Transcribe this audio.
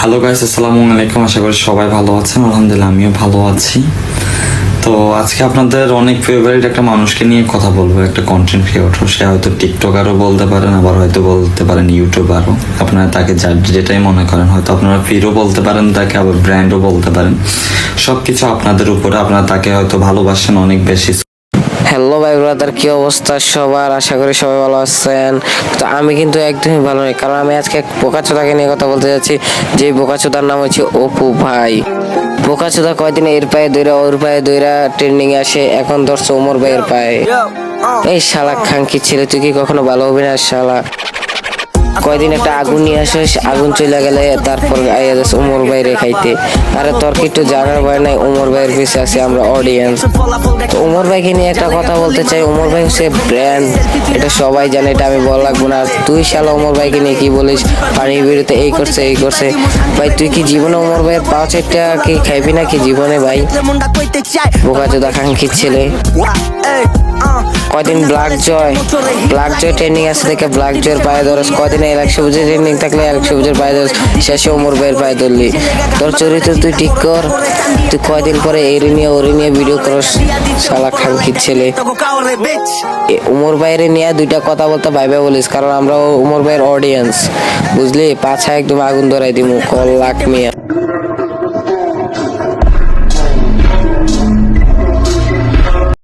Hello guys, আসসালামু আলাইকুম। আশা করি সবাই ভালো আছেন। আলহামদুলিল্লাহ আমিও ভালো আছি। তো আজকে আপনাদের অনেক ফেভারিট একটা মানুষকে নিয়ে কথা বলবো, একটা কন্টেন্ট ক্রিয়েটর। সে হয়তো টিকটকারও বলতে পারেন, আবার হয়তো বলতে পারেন ইউটিউবারও। আপনারা তাকে যেটাই মনে করেন, হয়তো আপনারা ফিরও বলতে পারেন তাকে, আবার ব্র্যান্ডও বলতে পারেন। সবকিছু আপনাদের উপরে। আপনারা তাকে হয়তো ভালোবাসেন অনেক বেশি। হ্যালো ভাই ব্রাদার, কি অবস্থা সবার? আশা করি সবাই ভালো আছেন। তো আমি কিন্তু একদমই ভালো নেই, কারণ আমি আজকে এক বোকাচোদাকে নিয়ে কথা বলতে যাচ্ছি। যে বোকাচোদার নাম হচ্ছে অপু ভাই। বোকাচোদা কয়দিন এর পায়ে দইরা ওর পায়ে দইরা ট্রেন্ডিং আসে, এখন ধরছে ওমর ভাইয়ের পায়ে। এই শালা খাঙ্কি ছেলে, তুই কি কখনো ভালো হবি না শালা? কয়দিন একটা আগুন নিয়ে আসিস, আগুন চলে গেলে তারপর আইয়া যাস ওমর ভাইরে খাইতে। আরে তোর কি একটু জানার ভয় নাই? ওমর ভাইয়ের পিছে আছি আমরা অডিয়েন্স। তো ওমর ভাইকে নিয়ে একটা কথা বলতে চাই। ওমর ভাই হচ্ছে ব্র্যান্ড, এটা সবাই জানে, এটা আমি বলা লাগবো না। আর তুই শালা ওমর ভাইকে নিয়ে কি বলিস? পানির বিরুদ্ধে এই করছে এই করছে। ভাই তুই কি জীবনে ওমর ভাইয়ের পাও চারটা কি খাইবি নাকি জীবনে? ভাই বোকাচোদা খাঙ্কির ছেলে। কয়দিন ব্ল্যাক জয় ট্রেন্ডিং আছে দেখে ব্ল্যাক জয়ের পায়ে ধরস। কয়দিন এক সবুজের ট্রেন্ডিং থাকলে এক সবুজের পায়ে ধরস, শেষে ওমর ভাইয়ের পায়ে ধরলি। তোর চরিত্র তুই ঠিক কর। তুই কয়দিন পরে এরি নিয়ে ওরি নিয়ে ভিডিও করস, শালা খাঙ্কির ছেলে। ওমর ভাইয়ের নিয়ে দুইটা কথা বলতে ভাইবে বলিস, কারণ আমরা ওমর ভাইয়ের অডিয়েন্স, বুঝলি? পাছা একদম আগুন ধরাই দিমু, কল লাখ মিয়া।